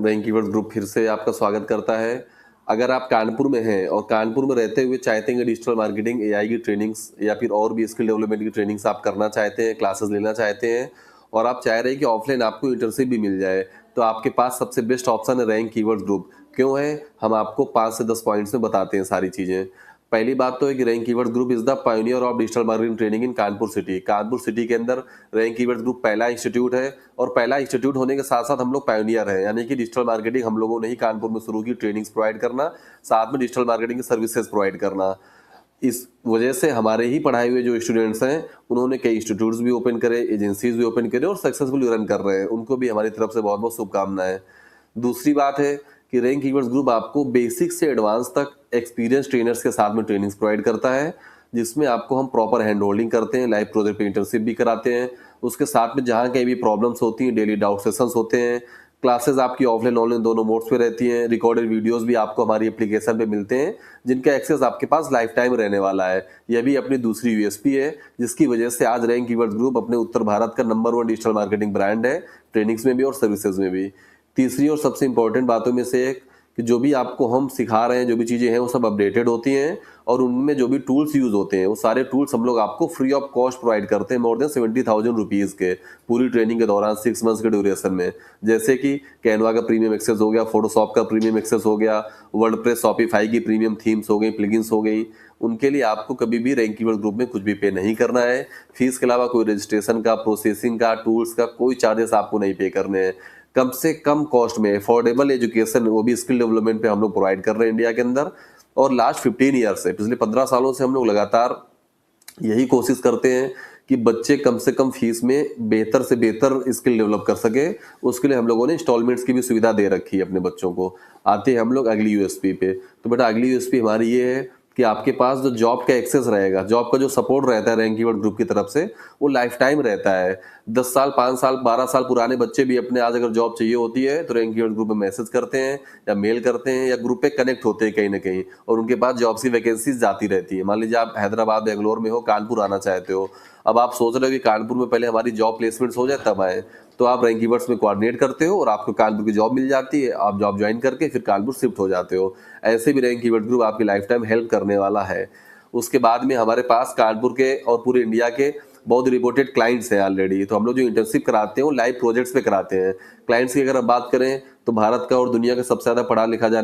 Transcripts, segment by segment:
Rank keywords group फिर से आपका स्वागत करता है। अगर आप कानपुर में हैं और कानपुर में रहते हुए चाहते हैं कि डिजिटल मार्केटिंग, एआई की ट्रेनिंग्स या फिर और भी स्किल डेवलपमेंट की ट्रेनिंग्स आप करना चाहते हैं, क्लासेस लेना चाहते हैं और आप चाह रहे हैं कि ऑफलाइन आपको इंटर्नशिप भी मिल जाए, तो आपके पास सबसे बेस्ट ऑप्शन है रैंक कीवर्ड्स ग्रुप। क्यों है? हम आपको 5 से 10 पॉइंट्स में बताते हैं सारी चीज़ें। पहली बात तो है कि rank keywords group is the pioneer of digital marketing training in Kanpur city. Kanpur city के अंदर रैंक कीवर्ड्स ग्रुप पहला इंस्टीट्यूट है और पहला इंस्टीट्यूट होने के साथ साथ हम लोग पायोनियर हैं, यानी कि डिजिटल मार्केटिंग हम लोगों ने ही कानपुर में शुरू की, ट्रेनिंग्स प्रोवाइड करना, साथ में डिजिटल मार्केटिंग की सर्विसेज प्रोवाइड करना। इस वजह से हमारे ही पढ़ाए हुए जो स्टूडेंट्स हैं उन्होंने कई इंस्टीट्यूट्स भी ओपन करे, एजेंसीज भी ओपन करे और सक्सेसफुली रन कर रहे हैं। उनको भी हमारी तरफ से बहुत बहुत शुभकामनाएं। दूसरी बात है कि रैंक कीवर्ड्स ग्रुप आपको बेसिक से एडवांस तक एक्सपीरियंस ट्रेनर्स के साथ में ट्रेनिंग्स प्रोवाइड करता है, जिसमें आपको हम प्रॉपर हैंड होल्डिंग करते हैं, लाइव प्रोजेक्ट पे इंटर्नशिप भी कराते हैं। उसके साथ में जहाँ कहीं भी प्रॉब्लम्स होती हैं, डेली डाउट सेशंस होते हैं, क्लासेस आपकी ऑफलाइन ऑनलाइन दोनों मोड्स पे रहती हैं, रिकॉर्डेड वीडियोस भी आपको हमारी एप्लीकेशन पे मिलते हैं, जिनका एक्सेस आपके पास लाइफ टाइम रहने वाला है। यह भी अपनी दूसरी यूएसपी है, जिसकी वजह से आज रैंक कीवर्ड्स ग्रुप अपने उत्तर भारत का नंबर 1 डिजिटल मार्केटिंग ब्रांड है, ट्रेनिंग्स में भी और सर्विसेज में भी। तीसरी और सबसे इंपॉर्टेंट बातों में से एक कि जो भी आपको हम सिखा रहे हैं, जो भी चीज़ें हैं वो सब अपडेटेड होती हैं और उनमें जो भी टूल्स यूज़ होते हैं वो सारे टूल्स हम लोग आपको फ्री ऑफ कॉस्ट प्रोवाइड करते हैं, मोर देन 70,000 रुपीज़ के, पूरी ट्रेनिंग के दौरान 6 मंथ्स के ड्यूरेशन में। जैसे कि कैनवा का प्रीमियम एक्सेस हो गया, फोटोशॉप का प्रीमियम एक्सेस हो गया, वर्डप्रेस, शॉपिफाई की प्रीमियम थीम्स हो गई, प्लगइन्स हो गई। उनके लिए आपको कभी भी रैंक कीवर्ड ग्रुप में कुछ भी पे नहीं करना है। फीस के अलावा कोई रजिस्ट्रेशन का, प्रोसेसिंग का, टूल्स का कोई चार्जेस आपको नहीं पे करने हैं। कम से कम कॉस्ट में अफोर्डेबल एजुकेशन, वो भी स्किल डेवलपमेंट पे हम लोग प्रोवाइड कर रहे हैं इंडिया के अंदर। और लास्ट 15 ईयर से, पिछले 15 सालों से हम लोग लगातार यही कोशिश करते हैं कि बच्चे कम से कम फीस में बेहतर से बेहतर स्किल डेवलप कर सके। उसके लिए हम लोगों ने इंस्टॉलमेंट्स की भी सुविधा दे रखी है अपने बच्चों को। आते हैं हम लोग अगली यूएसपी पे। तो बेटा अगली यूएसपी हमारी ये है कि आपके पास जो जॉब का एक्सेस रहेगा, जॉब का जो सपोर्ट रहता है रैंक कीवर्ड ग्रुप की तरफ से, वो लाइफ टाइम रहता है। 10 साल, 5 साल, 12 साल पुराने बच्चे भी अपने आज अगर जॉब चाहिए होती है तो रैंक कीवर्ड ग्रुप में मैसेज करते हैं या मेल करते हैं या ग्रुप पे कनेक्ट होते हैं कहीं ना कहीं, और उनके पास जॉब्स की वैकेंसीज जाती रहती है। मान लीजिए आप हैदराबाद, बेंगलोर में हो, कानपुर आना चाहते हो, अब आप सोच रहे हो कि कानपुर में पहले हमारी जॉब प्लेसमेंट्स हो जाए तब आए, तो आप रैंक कीवर्ड्स में कोऑर्डिनेट करते हो और आपको कानपुर की जॉब मिल जाती है। आप जॉब ज्वाइन करके फिर कानपुर शिफ्ट हो जाते हो। ऐसे भी रैंक कीवर्ड ग्रुप आपकी लाइफ टाइम हेल्प करने वाला है। उसके बाद में हमारे पास कानपुर के और पूरे इंडिया के बहुत रिपोर्टेड क्लाइंट्स हैं ऑलरेडी। तो हम लोग जो इंटर्नशिप कराते हैं वो लाइव प्रोजेक्ट्स पे कराते हैं। क्लाइंट्स की अगर हम बात करें तो भारत का और दुनिया का सबसे ज्यादा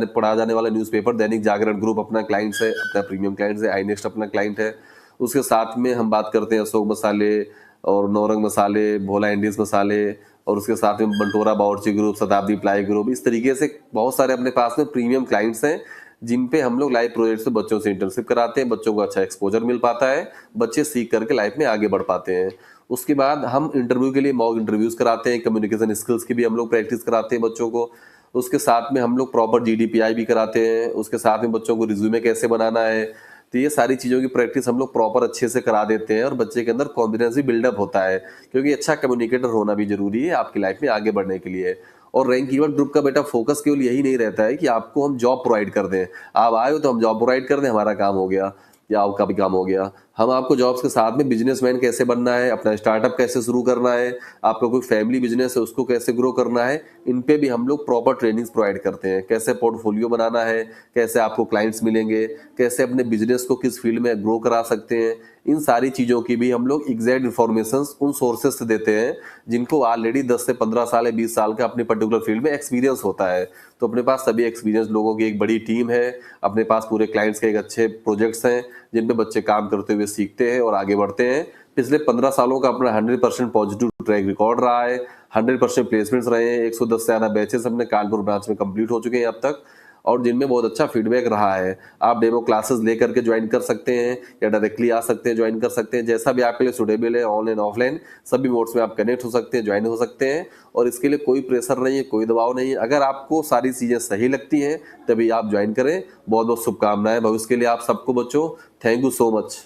पढ़ा जाने वाला न्यूज़पेपर दैनिक जागरण ग्रुप अपना क्लाइंट्स है, अपना प्रीमियम क्लाइंट्स है। आई नेक्स्ट अपना क्लाइंट है। उसके साथ में हम बात करते हैं अशोक मसाले और नौरंग मसाले, भोला इंडियंस मसाले, और उसके साथ में बंटोरा बावर्ची ग्रुप, शताब्दी प्लाई ग्रुप। इस तरीके से बहुत सारे अपने पास में प्रीमियम क्लाइंट्स हैं जिन पे हम लोग लाइव प्रोजेक्ट से बच्चों से इंटर्नशिप कराते हैं। बच्चों को अच्छा एक्सपोजर मिल पाता है, बच्चे सीख करके लाइफ में आगे बढ़ पाते हैं। उसके बाद हम इंटरव्यू के लिए मॉक इंटरव्यूज कराते हैं, कम्युनिकेशन स्किल्स की भी हम लोग प्रैक्टिस कराते हैं बच्चों को। उसके साथ में हम लोग प्रॉपर जीडीपीआई भी कराते हैं। उसके साथ में बच्चों को रिज्यूमे कैसे बनाना है, तो ये सारी चीज़ों की प्रैक्टिस हम लोग प्रॉपर अच्छे से करा देते हैं और बच्चे के अंदर कॉन्फिडेंस भी बिल्डअप होता है, क्योंकि अच्छा कम्युनिकेटर होना भी जरूरी है आपकी लाइफ में आगे बढ़ने के लिए। और रैंक कीवर्ड ग्रुप का बेटा फोकस केवल यही नहीं रहता है कि आपको हम जॉब प्रोवाइड कर दें, आप आए हो तो हम जॉब प्रोवाइड कर दें, हमारा काम हो गया या आपका भी काम हो गया। हम आपको जॉब्स के साथ में बिजनेसमैन कैसे बनना है, अपना स्टार्टअप कैसे शुरू करना है, आपका कोई फैमिली बिजनेस है उसको कैसे ग्रो करना है, इन पे भी हम लोग प्रॉपर ट्रेनिंग्स प्रोवाइड करते हैं। कैसे पोर्टफोलियो बनाना है, कैसे आपको क्लाइंट्स मिलेंगे, कैसे अपने बिजनेस को किस फील्ड में ग्रो करा सकते हैं, इन सारी चीज़ों की भी हम लोग एग्जैक्ट इन्फॉर्मेशन उन सोर्सेज से देते हैं जिनको ऑलरेडी 10 से 15 साल या 20 साल का अपने पर्टिकुलर फील्ड में एक्सपीरियंस होता है। तो अपने पास सभी एक्सपीरियंस लोगों की एक बड़ी टीम है, अपने पास पूरे क्लाइंट्स के एक अच्छे प्रोजेक्ट्स हैं जिन पे बच्चे काम करते हुए सीखते हैं और आगे बढ़ते हैं। पिछले 15 सालों का अपना 100% पॉजिटिव ट्रैक रिकॉर्ड रहा है, 100% प्लेसमेंट्स रहे हैं, 110 से ज़्यादा बैचेस अपने कानपुर ब्रांच में कंप्लीट हो चुके हैं अब तक, और जिनमें बहुत अच्छा फीडबैक रहा है। आप डेमो क्लासेस लेकर के ज्वाइन कर सकते हैं या डायरेक्टली आ सकते हैं, ज्वाइन कर सकते हैं, जैसा भी आपके लिए सुटेबल है। ऑनलाइन ऑफलाइन सभी मोड्स में आप कनेक्ट हो सकते हैं, ज्वाइन हो सकते हैं, और इसके लिए कोई प्रेशर नहीं है, कोई दबाव नहीं है। अगर आपको सारी चीज़ें सही लगती हैं तभी आप ज्वाइन करें। बहुत बहुत शुभकामनाएं भविष्य के लिए आप सबको बच्चों। Thank you so much.